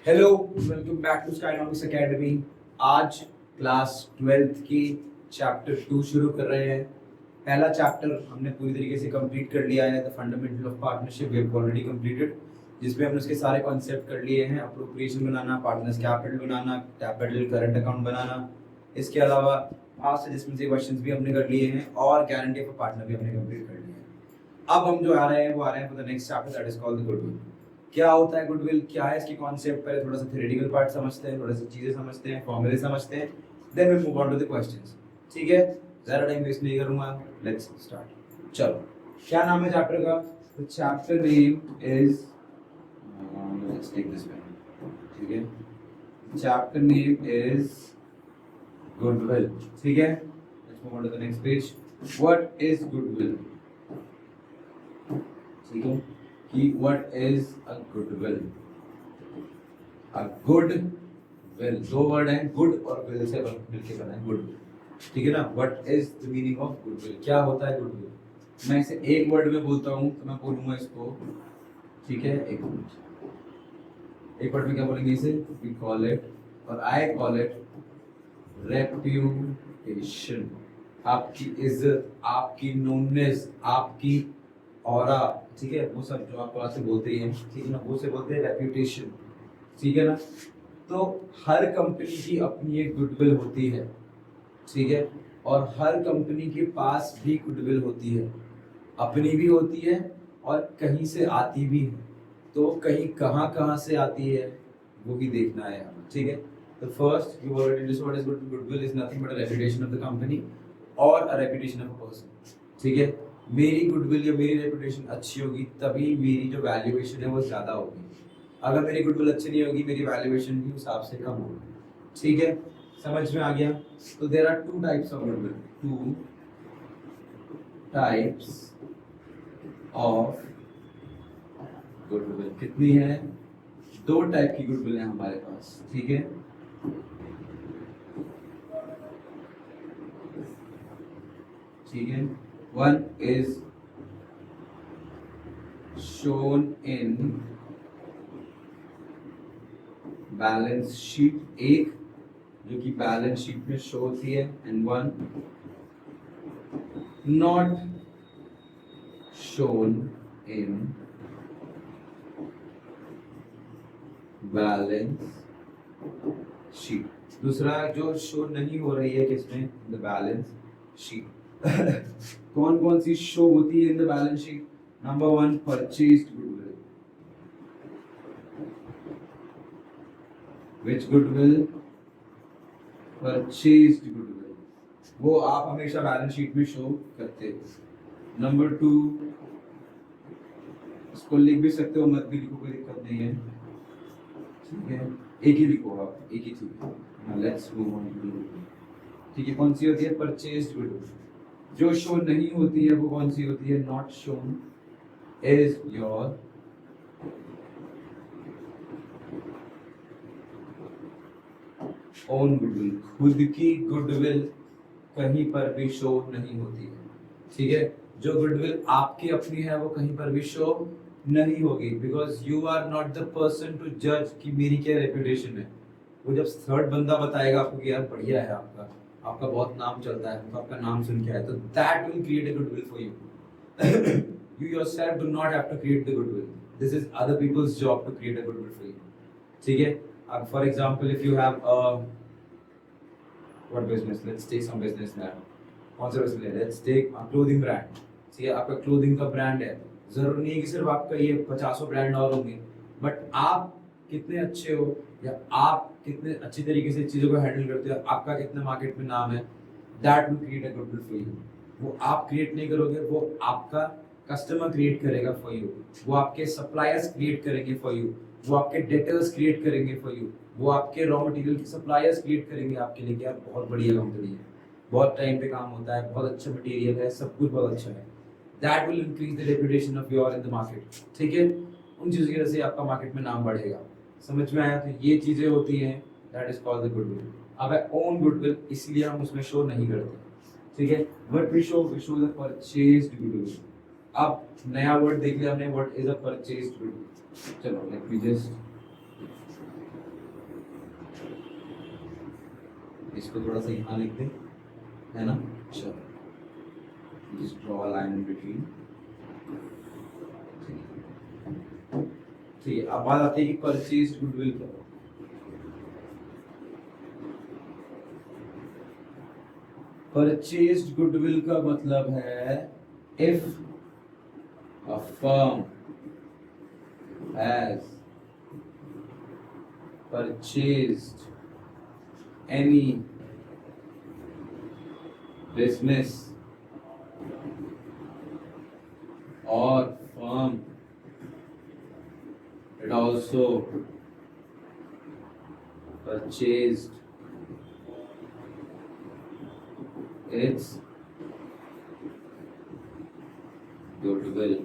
Hello, welcome back to Skynomics academy. आज class 12th की chapter 2 शुरू कर रहे हैं। पहला चैप्टर हमने पूरी तरीके से कंप्लीट कर लिया है, the fundamental of partnership we have already completed, जिसमें हमने उसके सारे कॉन्सेप्ट कर लिए हैं। अप्रोप्रिएशन बनाना, पार्टनर्स कैपिटल बनाना, कैपिटल करंट अकाउंट बनाना, इसके अलावा पास्ट एडजस्टमेंट से क्वेश्चंस भी हमने कर लिए हैं और गारंटी ऑफ पार्टनर भी हमने कंप्लीट कर लिए हैं। अब हम जो आ रहे हैं वो आ रहे हैं for the next chapter, that is called the goodwill. क्या होता है गुडविल, क्या है इसकी कॉन्सेप्ट, पहले थोड़ा सा थ्योरेटिकल पार्ट समझते हैं, थोड़ा सा चीजें समझते हैं, फॉर्मूले समझते हैं, then we move on to the questions. ठीक है, ज्यादा टाइम वेस्ट नहीं करूंगा, लेट्स स्टार्ट। चलो, क्या नाम है चैप्टर का? The chapter name is, let's take this pen. ठीक है, चैप्टर नेम इज गुडविल। ठीक है, let's move on to the next page. What is goodwill? ठीक है कि what is a goodwill? A goodwill, दो वर्ड हैं, गुड और विल से मिलके बना है गुडविल। ठीक है ना? What is the meaning of goodwill? क्या होता है गुडविल? मैं इसे एक वर्ड में बोलता हूँ तो मैं बोलूंगा इसको, ठीक है, एक वर्ड में क्या बोलेंगे इसे? We call it, और I call it reputation। आपकी इज्जत, आपकी नोननेस, आपकी ऑरा, ठीक है, वो सब जो आप से बोलते हैं, ठीक है ना, वो से बोलते हैं रेप्यूटेशन। ठीक है ना? तो हर कंपनी की अपनी एक गुडविल होती है, ठीक है, और हर कंपनी के पास भी गुडविल होती है, अपनी भी होती है और कहीं से आती भी है। तो कहीं कहाँ से आती है वो भी देखना है हमें। ठीक है, तो first you already understood what is goodwill is nothing but a reputation of the company और a reputation of a person. ठीक है, मेरी गुडविल या मेरी रेपुटेशन अच्छी होगी तभी मेरी जो वैल्यूएशन है वो ज़्यादा होगी। अगर मेरी गुडविल अच्छी नहीं होगी, मेरी वैल्यूएशन भी उस हिसाब से कम होगी। ठीक है, समझ में आ गया? तो there are two types of goodwill, two types of goodwill. कितनी है? दो टाइप की गुडविल है हमारे पास। ठीक है, ठीक है, one is shown in balance sheet, एक जो कि बैलेंस शीट में शो होती है, and one not shown in balance sheet. दूसरा जो शो नहीं हो रही है किसमें? The balance sheet. कौन कौन सी शो होती है in the balance sheet? Number one, purchased goodwill. Which goodwill? Purchased goodwill, वो आप हमेशा बैलेंस शीट में शो करते हो। नंबर टू, इसको लिख भी सकते हो, मत भी लिखो, कोई दिक्कत नहीं है। ठीक है, एक ही लिखो आप, एक ही ठीक है। लेट्स मूव ऑन टू, ठीक है, कौन सी होती है? Purchased goodwill. जो शो नहीं होती है वो कौन सी होती है? Not shown is your own goodwill. खुद की गुडविल कहीं पर भी शो नहीं होती है। ठीक है, जो गुडविल आपकी अपनी है वो कहीं पर भी शो नहीं होगी, because you are not the person to जज कि मेरी क्या रेपुटेशन है। वो जब थर्ड बंदा बताएगा आपको कि यार बढ़िया है, आपका बहुत नाम चलता है, तो आपका नाम सुन के आया, तो that will create a goodwill for you. You yourself do not have to create the goodwill. This is other people's job to create a goodwill for you. ठीक है, for example, if you have a what business? Let's take some business now. कौन सा business है? Let's take a clothing brand. ठीक है, आपका clothing का brand है, जरूर नहीं है कि सिर्फ आपका ये 50 ब्रांड और होंगे, बट आप कितने अच्छे हो या आप कितने अच्छी तरीके से चीज़ों को हैंडल करते हो, आपका कितना मार्केट में नाम है, that will create a goodwill for you. वो आप क्रिएट नहीं करोगे, वो आपका कस्टमर क्रिएट करेगा फॉर यू, वो आपके सप्लायर्स क्रिएट करेंगे फॉर यू, वो आपके डेटर्स क्रिएट करेंगे फॉर यू, वो आपके रॉ मटेरियल के सप्लायर्स क्रिएट करेंगे आपके लिए। यार बहुत बढ़िया कंपनी है, बहुत टाइम पे काम होता है, बहुत अच्छा मटेरियल है, सब कुछ बहुत अच्छा है। That will increase the reputation of your in the market. ठीक है, उन चीज़ों की वजह से आपका मार्केट में नाम बढ़ेगा। समझ में आया? तो ये चीज़ें होती हैं, that is called the goodwill. अब है ओन गुडविल, इसलिए हम उसमें शो नहीं करते। ठीक है, but we show the purchased goodwill. अब नया वर्ड देख लिया हमने, what is a purchased goodwill. चलो लेट मी जस्ट इसको थोड़ा सा यहाँ लिख दे, है ना। चलो just draw a line in between। ठीक है, अब बात आती है कि परचेज गुडविल क्या है। परचेज गुडविल का मतलब है if a firm has purchased any business or firm, it also purchased its goodwill।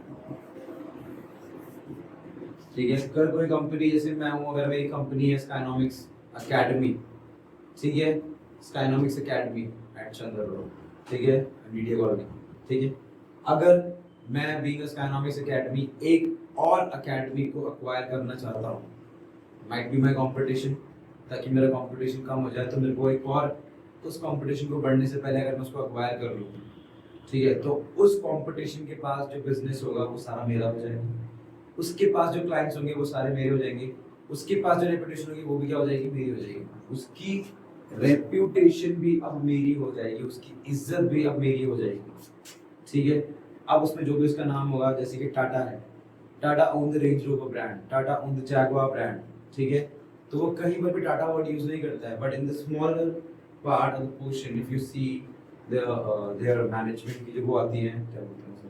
ठीक है, अगर कोई कंपनी, जैसे मैं हूँ, अगर मेरी कंपनी है स्काइनॉमिक्स अकेडमी, ठीक है, स्काइनॉमिक्स अकेडमी एट चंद्र रोड, ठीक है, मीडिया कॉलोनी, ठीक है, अगर मैं बीइंग स्काइनॉमिक्स एकेडमी एक और एकेडमी को एक्वायर करना चाहता हूँ, माइट बी माई कंपटीशन, ताकि मेरा कंपटीशन कम हो जाए, तो मेरे को एक और उस कंपटीशन को बढ़ने से पहले अगर मैं उसको एक्वायर कर लूँ, ठीक है, तो उस कंपटीशन के पास जो बिजनेस होगा वो सारा मेरा हो जाएगा, उसके पास जो क्लाइंट्स होंगे वो सारे मेरे हो जाएंगे, उसके पास जो रेपुटेशन होगी वो भी क्या हो जाएगी, मेरी हो जाएगी, उसकी रेप्यूटेशन भी अब मेरी हो जाएगी, उसकी इज्जत भी अब मेरी हो जाएगी, ठीक है। अब उसमें जो भी उसका नाम होगा, जैसे कि टाटा है, Tata own the range rover brand, Tata own the Jaguar brand, ठीक है, तो वो कहीं पर भी टाटा वर्ड यूज नहीं करता है, but in the smaller part of the portion if you see there management की जो वो आती है, क्या बोलते हैं उसे,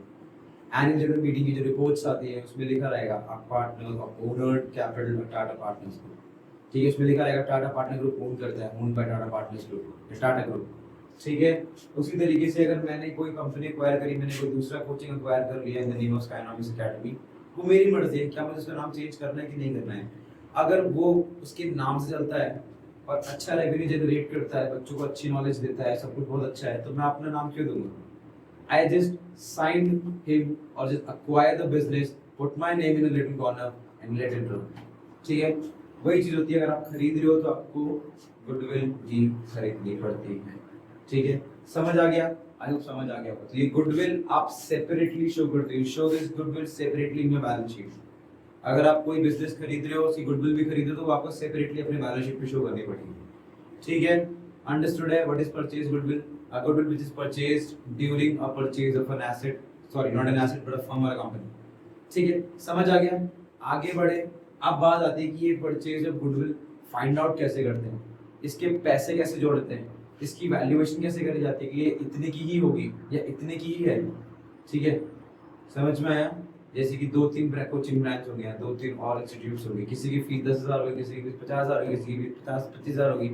एनुअल जनरल मीटिंग की जो रिपोर्ट्स आती है, उसमें लिखा रहेगा partner of owner capital Tata partners group, ठीक है, उसमें लिखा रहेगा टाटा पार्टनर ग्रुप ओन करता है, own by Tata partners group, Tata group, ठीक है। उसी तरीके से अगर मैंने कोई कंपनी एक्वायर करी, मैंने कोई दूसरा कोचिंग एक्वायर कर लिया in the name of Skynomics academy, वो मेरी मर्जी है क्या मुझे उसका नाम चेंज करना है कि नहीं करना है। अगर वो उसके नाम से चलता है और अच्छा रेवेन्यू जनरेट करता है, बच्चों को अच्छी नॉलेज देता है, सब कुछ बहुत अच्छा है, तो मैं अपना नाम क्यों दूंगा। आई जस्ट साइंड हिम और just acquire the business, put my name in a little corner and let it run, ठीक है। वही चीज होती है, अगर आप खरीद रहे हो तो आपको गुडविल भी खरीदनी पड़ती है, ठीक है। समझ आ गया, आई होप समझ आ गया। तो ये गुडविल आप सेपरेटली शो करते हो, show this goodwill separately in your balance sheet. अगर आप कोई बिजनेस खरीद रहे हो, उसकी गुडविल भी खरीद रहे हो, तो आपको सेपरेटली अपने बैलेंस शीट पे शो करनी पड़ेगी, ठीक है। अंडरस्टूड है what is purchase goodwill, a goodwill which is purchased during a purchase of an asset, sorry not an asset but a firm और अ कंपनी, ठीक है, समझ आ गया। आगे बढ़े, अब बात आती है कि ये purchase of goodwill find out कैसे करते हैं, इसके पैसे कैसे जोड़ते हैं, इसकी वैल्यूएशन कैसे करी जाती है कि ये इतने की ही होगी या इतने की ही है, ठीक है, समझ में आया। जैसे कि 2-3 कोचिंग ब्रांच हो गया, 2-3 और इंस्टीट्यूट्स होंगे, किसी की फीस 10,000 होगी, किसी की फीस 50,000 होगी, किसी की फीस 50-25,000 होगी,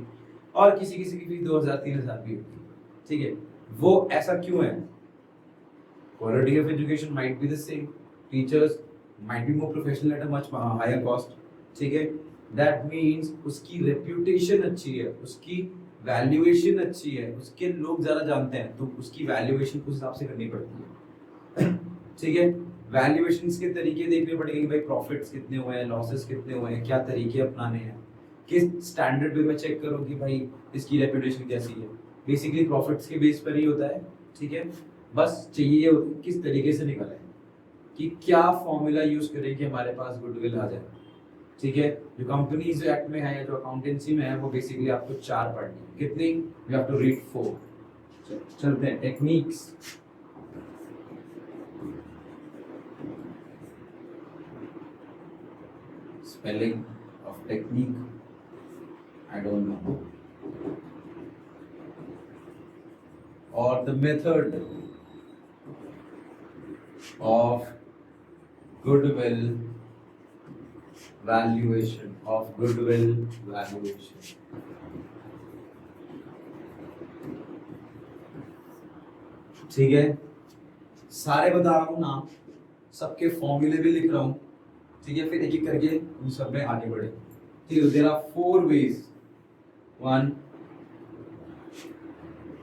और किसी किसी की फीस 2,000-3,000 भी होगी, ठीक है। वो ऐसा क्यों है, quality of education might be the same, teachers might be more professional at a much higher cost, ठीक है। दैट मीन्स उसकी रेप्यूटेशन अच्छी है, उसकी वैल्यूएशन अच्छी है, उसके लोग ज़्यादा जानते हैं, तो उसकी वैल्यूएशन उस हिसाब से करनी पड़ती है, ठीक है। वैल्यूएशन के तरीके देखने पड़ेंगे कि भाई प्रॉफिट्स कितने हुए हैं, लॉसेस कितने हुए हैं, क्या तरीके अपनाने हैं, किस स्टैंडर्ड पे मैं चेक करूँ कि भाई इसकी रेप्यूटेशन कैसी है। बेसिकली प्रॉफिट्स के बेस पर ही होता है, ठीक है। बस चाहिए किस तरीके से निकले, कि क्या फॉर्मूला यूज करें कि हमारे पास गुडविल आ जाए, ठीक है। जो कंपनीज एक्ट में है या जो अकाउंटेंसी में है, वो बेसिकली आपको 4 पढ़नी है, कितनी, यू हैव टू रीड 4। चलते हैं techniques, spelling of technique I don't know, or the method of goodwill valuation, of goodwill valuation, ठीक है। सारे बता रहा हूँ नाम, सबके फॉर्मूले भी लिख रहा हूँ, ठीक है, फिर एक एक करके उन सब में आगे बढ़े, ठीक है। There are 4 ways, 1,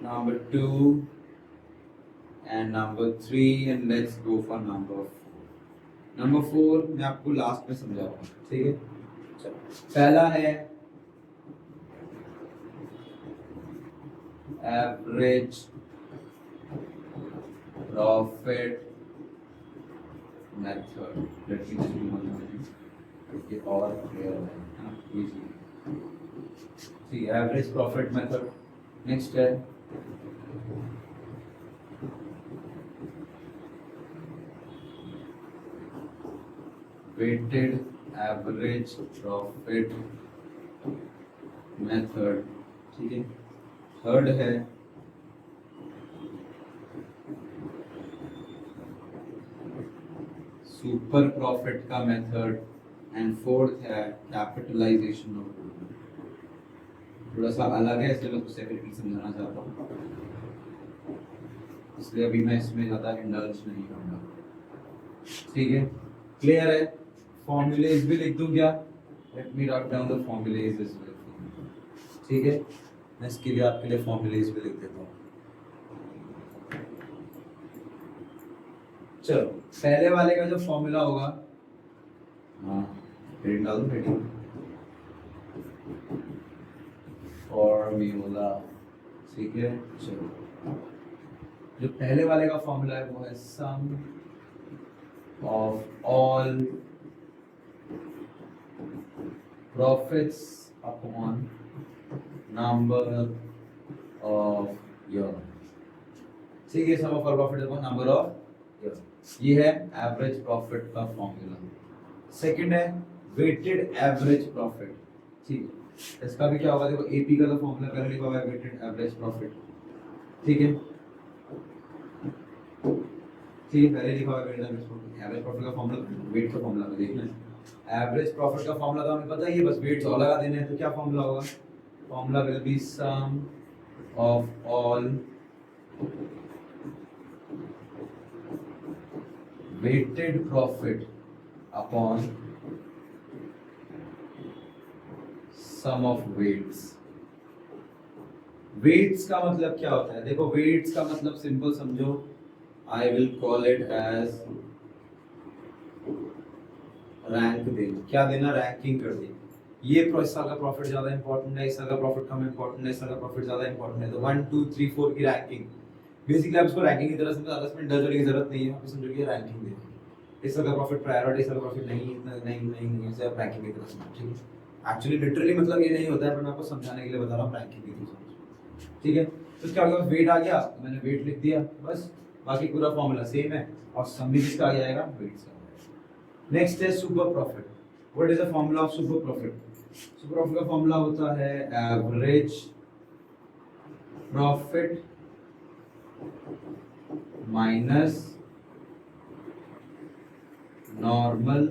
number 2 and number 3 and let's go for number 4। Number 4 मैं आपको लास्ट में समझाऊंगा, ठीक है। चलो, पहला है average profit method, late me just do one thing, ये और क्लियर है ना, इजी। सी एवरेज प्रॉफिट मेथड। नेक्स्ट है वेटेड एवरेज प्रॉफिट मेथड, ठीक है। थर्ड है सुपर प्रॉफिट का मेथड एंड फोर्थ है कैपिटलाइजेशन ऑफ गुडविल। थोड़ा सा अलग है इसलिए मैं कुछ सेपरेटली समझाना चाहता हूँ, इसलिए अभी मैं इसमें ज़्यादा इंडल्ज नहीं करूँगा, ठीक है। क्लियर है? फॉर्मूलेज भी लिख दूँ क्या? Let me write down the formulas as well, ठीक है। मैं इसके लिए आपके लिए फॉर्मूलेज भी लिख देता हूँ। चलो पहले वाले का जो फॉर्मूला होगा, हाँ हेडिंग डाल दो, हेडिंग फॉर्मूला, ठीक है। चलो जो पहले वाले का फॉर्मूला है वो है sum of all profits upon number of year, ठीक है। Sum of all profit upon number of year, ये है एवरेज प्रॉफिट का फॉर्मूला। सेकंड है वेटेड एवरेज प्रॉफिट, ठीक है। इसका भी क्या होगा, देखो एपी का तो फॉर्मूला पहले लिखा हुआ है वेटेड एवरेज प्रॉफिट, ठीक है। ठीक है, पहले लिखा हुआ है weighted average profit. Average profit का फॉर्मूला वेट का फॉर्मूला में देखना है। एवरेज प्रॉफिट का फॉर्मूला तो हमें पता ही है, बस वेट्स और लगा देने हैं। तो क्या फॉर्मूला होगा? Formula will be sum of all weighted profit upon sum of weights। weights का मतलब क्या होता है? देखो weights का मतलब सिंपल समझो, I will call it as rank देना। क्या देना? रैंकिंग कर दी। ये इस साल का प्रॉफिट ज्यादा इंपॉर्टेंट है, इस साल का प्रॉफिट कम इंपॉर्टेंट है, इस साल का प्रॉफिट ज्यादा इंपॉर्टेंट है। तो 1 2 3 4 की रैंकिंग, बेसिकली आप इसको रैंकिंग की तरह से ज्यादा इसमें डर होने की जरूरत नहीं है, आप समझो कि रैंकिंग देनी है। इस साल का प्रॉफिट प्रायोरिटी, इस साल का प्रॉफिट नहीं, इतना नहीं ऐसे आप रैंकिंग की तरह समझो, ठीक है। एक्चुअली लिटरली मतलब ये नहीं होता है, पर मैं आपको समझाने के लिए बता रहा हूँ रैंकिंग की तरह समझो, ठीक है। तो क्या होगा, वेट आ गया, मैंने वेट लिख दिया, बस बाकी पूरा फॉर्मूला सेम है, और सम भी किसका आ जाएगा? वेट का। नेक्स्ट है super profit. What is the formula of super profit? Super profit का फॉर्मूला होता है average profit minus normal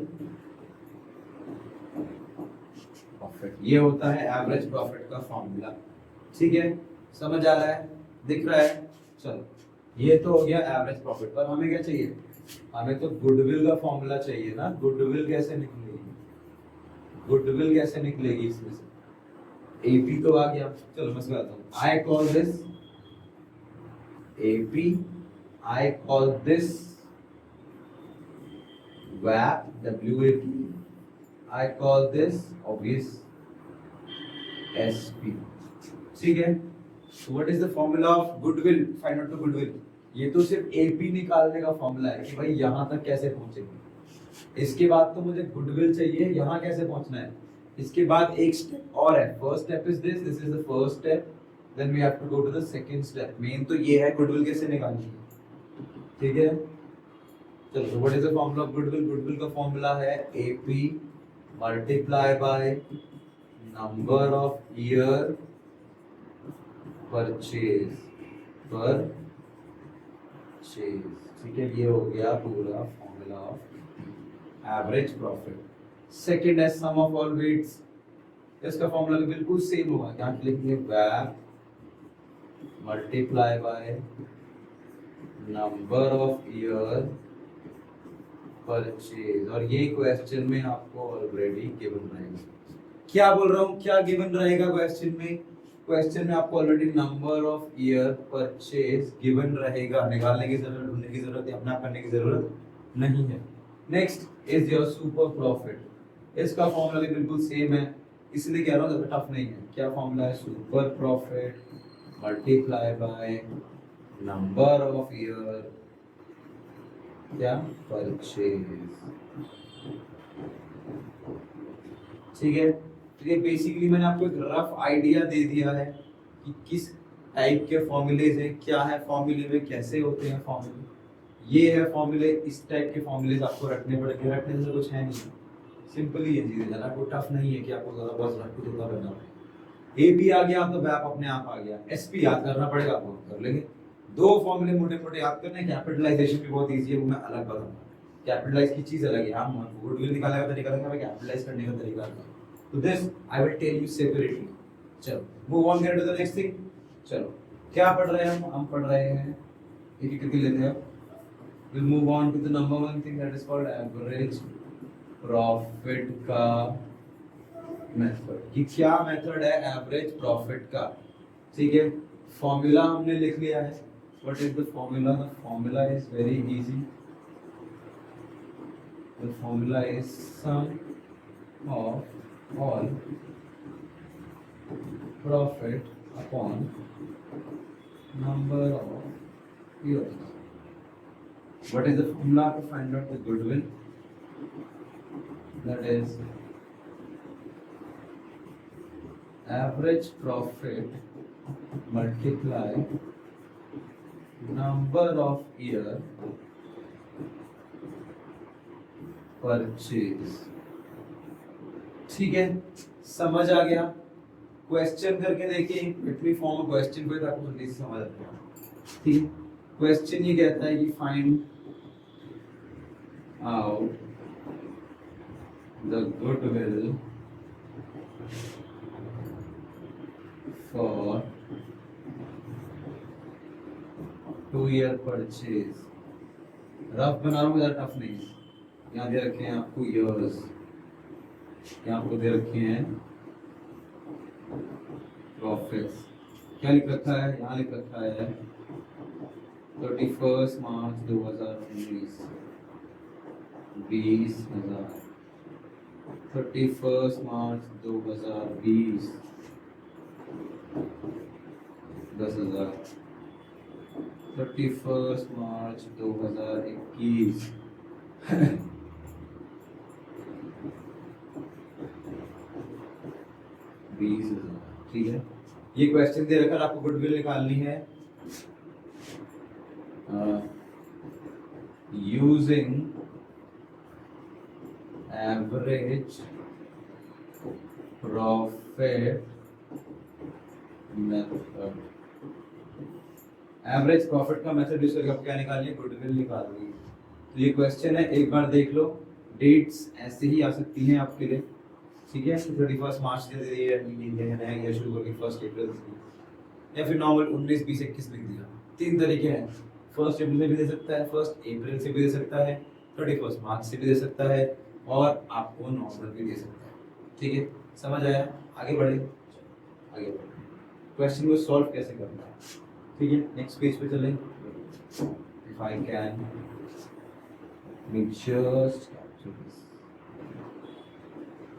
profit. ये होता है एवरेज प्रॉफिट का फॉर्मूला, ठीक है। समझ आ रहा है? दिख रहा है? चलो ये तो हो गया एवरेज प्रॉफिट। पर हमें क्या चाहिए? हमें तो गुडविल का फॉर्मूला चाहिए ना। गुडविल कैसे निकलेगी? गुडविल कैसे निकलेगी इसमें से? एपी तो आ गया, चलो मैं बताता हूँ। I call this AP, I call this WAP, WAP, I call this obvious SP, ठीक है। So what is the formula of goodwill? Find out the goodwill। ये तो सिर्फ AP निकालने का फॉर्मूला है कि भाई यहाँ तक कैसे पहुंचेंगे। इसके बाद तो मुझे गुडविल चाहिए, यहाँ कैसे पहुंचना है। इसके बाद एक स्टेप और है। First step is this is the first step, then we have to go to the second step. Main तो ये है गुडविल कैसे निकालनी है, ठीक है। चलो what is the formula of goodwill? Goodwill का फॉर्मूला है AP multiply by number of year purchase, ठीक है। ये हो गया पूरा formula of average profit. Second है सम ऑफ ऑल वेट्स। इसका फॉर्मूला भी बिल्कुल सेम होगा, यहाँ लिखेंगे WAP multiply by number of year purchase. और ये क्वेश्चन में आपको ऑलरेडी गिवन रहेगा। क्या बोल रहा हूँ, क्या गिवन रहेगा क्वेश्चन में? क्वेश्चन में आपको already number of year purchase given रहेगा। निकालने की जरूरत, ढूंढने की जरूरत या अपना करने की जरूरत नहीं है। Next is your super profit. इसका फॉर्मूला भी बिल्कुल सेम है, इसलिए कह रहा हूँ ज्यादा टफ नहीं है। क्या फॉर्मूला है? Super profit multiply by number of year क्या परचेज। ठीक है, तो ये बेसिकली मैंने आपको एक रफ आइडिया दे दिया है कि किस टाइप के फॉर्मूलेज हैं, क्या है फॉर्मूले में, कैसे होते हैं फॉर्मूले। ये है फॉर्मूले, इस टाइप के फॉर्मूलेज आपको रखने पड़ेंगे। रखने से कुछ है नहीं, सिंपल ही है चीजें, ज़्यादा कोई टफ नहीं है कि आपको ज़्यादा बस रख के जितना करना पड़ेगा। ए पी आ गया तो वैप अपने आप आ गया। एस पी याद करना पड़ेगा, आपको कर लेंगे। दो फॉर्मूले मोटे मोटे याद करने। कैपिटलाइजेशन भी बहुत इजी है, वो मैं अलग बताऊंगा। कैपिटलाइज की चीज अलग है, हम गुडविल निकालने का तरीका अलग है, कैपिटलाइज करने का तरीका अलग है। तो this I will tell you separately. चलो move on to the next thing. चलो क्या पढ़ रहे हैं हम पढ़ रहे हैं, एक एक करके लेते हैं। we'll move on to the number one thing that is called average profit का मेथड। ये क्या मेथड है एवरेज प्रॉफिट का? ठीक है, फॉर्मूला हमने लिख लिया है। What is the formula? The formula is very easy. The formula is sum of all profit upon number of years. What is the formula to find out the goodwill? That is average profit multiply number of year purchase। ठीक है, समझ आ गया? Question करके देखिए, it will form a question को, आपको जल्दी से समझ आ जाएगा। ठीक है, क्वेश्चन ये कहता है कि find out the goodwill for 2-year purchase। Rough बना रहा हूँ, ज़्यादा टफ नहीं है। यहाँ दे रखे हैं आपको years, यहाँ आपको दे रखे हैं profits। क्या लिख रखा है? यहाँ लिख रखा है 31 मार्च 2019 20,000। 31 मार्च 2020 10,000। 31 मार्च 2021 20,000। ठीक है, ये क्वेश्चन दे रखा, आपको गुडविल निकालनी है using average profit method. Average profit का मेथड यूज करके आप क्या निकालिए? गुडविल निकालिए। तो ये क्वेश्चन है, एक बार देख लो। डेट्स ऐसे ही आ सकती हैं आपके लिए। ठीक है, 31 मार्च दे दिया, नया ईयर शुरू करके 1 अप्रैल, या फिर नॉर्मल 19 20 21 लिख दिया। तीन तरीके हैं, 1 अप्रैल से भी दे सकता है, 1 अप्रैल से भी दे सकता है, 31 मार्च से भी दे सकता है, और आपको नॉर्मल भी दे सकता है। ठीक है, समझ आया? आगे बढ़े, आगे बढ़े। क्वेश्चन को सॉल्व कैसे करना है? ठीक है, नेक्स्ट पेज पे चलें। If I can just capture this.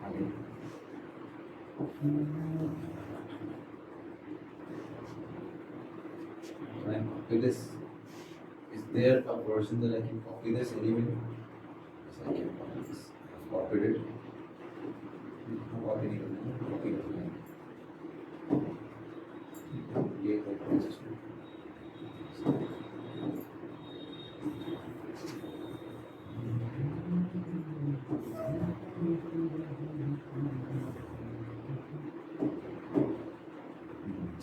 आगे when copy this, is there a version that I can copy this anyway? Yes, I can copy this. I've copied it. Copy नहीं करना है, copy करना है। ये है question।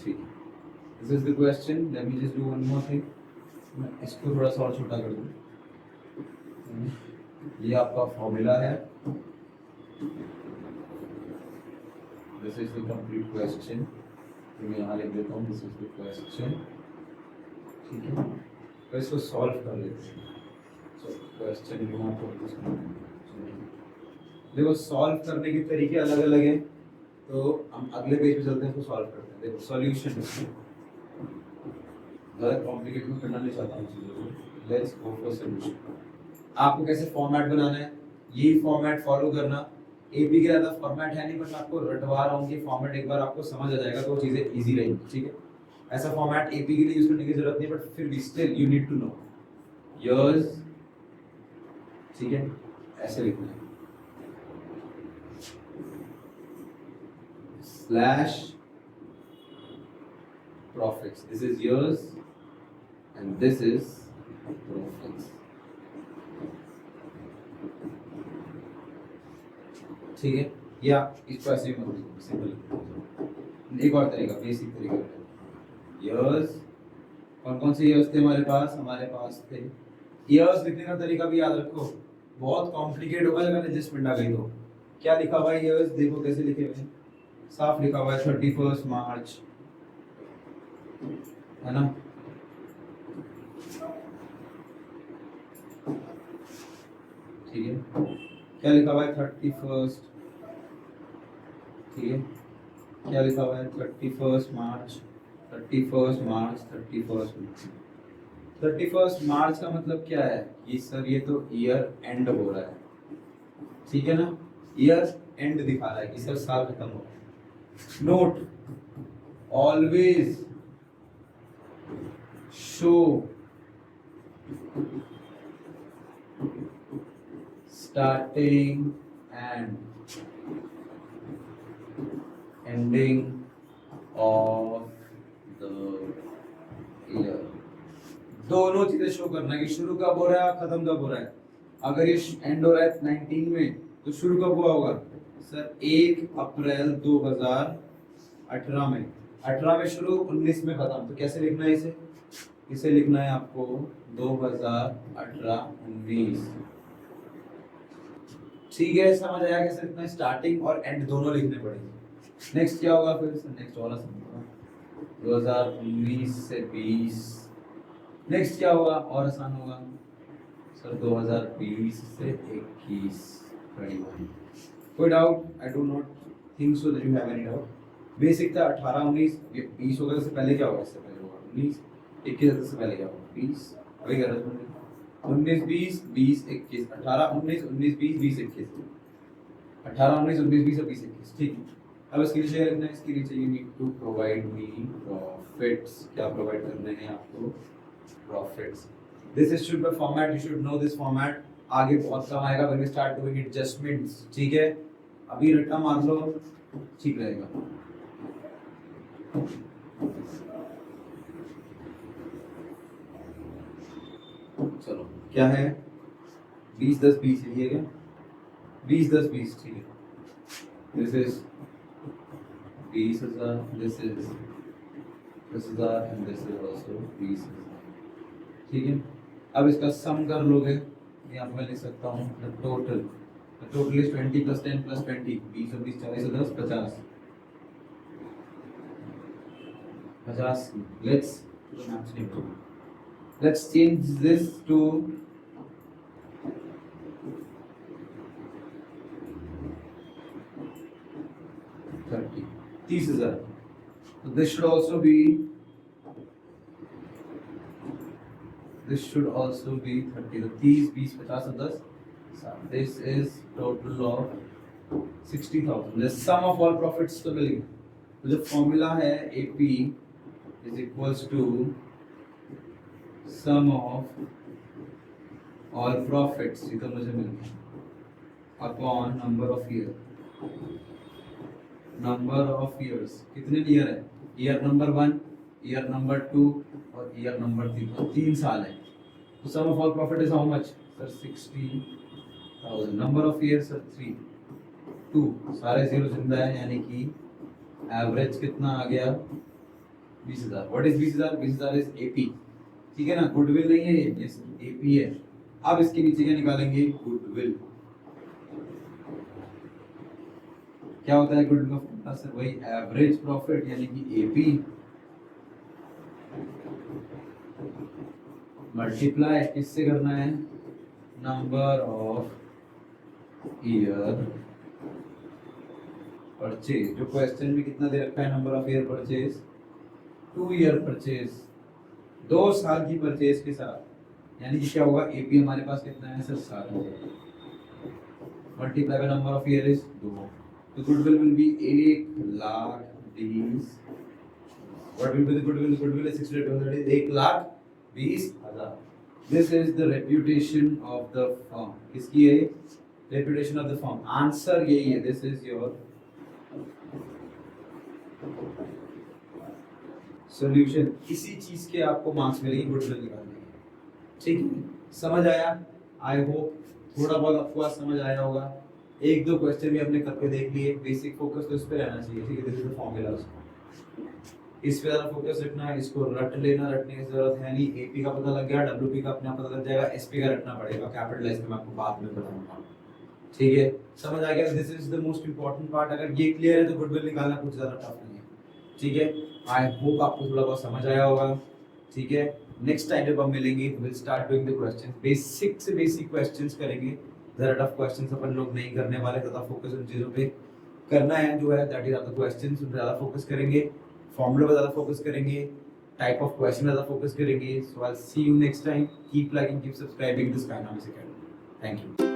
ठीक है, this is the question. Let me just do one more thing. मैं इसको थोड़ा सा और छोटा कर दूँ। ये आपका फॉर्मूला है। This is the complete question. तो मैं यहाँ लिख देता हूँ, this is the question. ठीक है, तो इसको सॉल्व कर लेते हैं। So question को आपको देखो, सॉल्व करने के तरीके अलग अलग हैं। तो हम अगले पेज पे चलते हैं, इसको सॉल्व करते हैं। देखो सॉल्यूशन, ज़्यादा कॉम्प्लिकेट में करना नहीं चाहता हूँ चीज़ों को। Let's go for solution. आपको कैसे फॉर्मेट बनाना है, यही फॉर्मेट फॉलो करना। एपी के ज़्यादा फॉर्मेट है नहीं, बट मैं आपको रटवा रहा हूँ कि फॉर्मेट एक बार आपको समझ आ जाएगा तो चीज़ें इजी रहेंगी। ठीक है, ऐसा फॉर्मेट एपी के लिए यूज करने की जरूरत नहीं, बट फिर भी still you need to know years, ठीक है, ऐसे लिखना है slash profits. This is years and this is profits. ठीक है, या इसको ऐसे ही मत लिखो, सिंपल। एक और तरीका, बेसिक तरीका है years। कौन कौन से years थे हमारे पास? हमारे पास थे years। लिखने का तरीका भी याद रखो, बहुत कॉम्प्लिकेट होगा जब एडजस्टमेंट आ गई तो। क्या लिखा हुआ है years? देखो कैसे लिखे हुए हैं, साफ लिखा हुआ है 31 मार्च, है ना। ठीक है, क्या लिखा हुआ है 31, ठीक है, क्या लिखा हुआ है 31 मार्च, 31 मार्च, 31 मार्च का मतलब क्या है? ये सर ये तो ईयर एंड हो रहा है, ठीक है ना, ईयर एंड दिखा रहा है कि सर साल खत्म हो रहा है। Note, always show starting and ending of the year। दोनों चीजें शो करना है कि शुरू कब हो रहा है, खत्म कब हो रहा है। अगर ये एंड हो रहा है 19 में, तो शुरू कब हुआ होगा सर? 1 अप्रैल 2018 में। 18 में शुरू, 19 में खत्म। तो कैसे लिखना है इसे? इसे लिखना है आपको 2018-19। ठीक है, समझ आया कैसे लिखना है? स्टार्टिंग और एंड दोनों लिखने पड़ेंगे। नेक्स्ट क्या होगा फिर? नेक्स्ट वाला समझो, 2019 से 20। नेक्स्ट क्या होगा और आसान होगा सर? 2020 से 21, 21। कोई doubt? I do not think so that you have any doubt. Basic था 18 19 20 होगा, इससे पहले क्या होगा? इससे पहले होगा 19 21, से पहले क्या होगा 20। वही कर रहा हूं, 19 20 20 21, 18 19 19 20 20 21, 18 19 19 20 20 21। ठीक है, अब इसके नीचे लिखना है, इसके नीचे you need to provide me profits. क्या प्रोवाइड करने हैं आपको? Profits. This is should be format, you should know this format. आगे बहुत काम आएगा when we start doing adjustments. ठीक है, अभी रट्टा मार लो, ठीक रहेगा। चलो क्या है? 20 10 20 है, क्या 20 10 20? ठीक है, this is 20,000, this is 10,000 and this is also 20,000। ठीक है, अब इसका सम कर लोगे, यहाँ पे मैं लिख सकता हूँ द टोटल इज 20 + 10 + 20, 20 और 20 40 और 10 50 50। Let's change this to 30, 30,000। So this should also be 30। तो 30 20 50 और 10 60। This is total of 60,000। The sum of all profits तो मिल गई। तो जो फॉर्मूला है AP is equals to sum of all profits, ये तो मुझे मिल गया, upon number of year. Number of years, कितने ईयर है? ईयर नंबर 1, ईयर नंबर 2 और ईयर नंबर 3। तो 3 साल है। तो sum of all profit is how much sir? 60,000। Number of year sir 3 2, सारे जीरो जिंदा है, यानी कि एवरेज कितना आ गया? 20,000। What is 20,000? 20,000 is AP. ठीक है ना, गुडविल नहीं है ये एपी है। अब इसके नीचे क्या निकालेंगे? गुडविल। क्या होता है गुडविल का फॉर्मूला सर? वही एवरेज प्रॉफिट, यानी कि एपी मल्टीप्लाई किससे करना है? Number of year purchase. जो क्वेश्चन में कितना दे रखा है number of year purchase? 2 year purchase, 2 साल की परचेज के साथ। यानी कि क्या होगा? एपी हमारे पास कितना है sir? 7 multiply by number of year is 2। तो goodwill will be 1,20,000 What will be the goodwill? Goodwill is 620, 1,20,000. This is the reputation of the firm. किसकी है? Reputation of the firm. Answer यही है. This is your solution. किसी चीज के आपको marks मिलेगी गुडविल निकालने के. ठीक है? समझ आया? आई होप थोड़ा बहुत आपको आज समझ आया होगा. एक दो क्वेश्चन भी आपने करके देख लिए. बेसिक फोकस तो इस पे रहना चाहिए. ठीक है? This is the formula. इस पे ज़्यादा फोकस रखना है. इसको रट लेना, रटने की जरूरत है नहीं. एपी का पता लग गया, डब्ल्यूपी का अपने आप पता लग जाएगा. एसपी का रटना पड़ेगा. कैपिटल एस में मैं आपको बाद में बताऊंगा. ठीक है? समझ आ गया? This is the most important part. अगर ये क्लियर है तो गुडविल निकालना कुछ ज़्यादा टफ नहीं है. ठीक है? आई होप आपको थोड़ा बहुत समझ आया होगा. ठीक है? नेक्स्ट टाइम जब हम मिलेंगे will start doing the questions. Basic से बेसिक क्वेश्चंस करेंगे. ज़्यादा टफ क्वेश्चंस अपन लोग नहीं करने वाले. ज़्यादा फोकस उन चीज़ों पे करना है जो है दैट इज द क्वेश्चंस. उन पे ज़्यादा फोकस करेंगे. फॉर्मूला पे ज़्यादा फोकस करेंगे. टाइप ऑफ क्वेश्चन ज़्यादा फोकस करेंगे. So I will see you next time. Keep liking, keep subscribing this kind of academy. Thank you.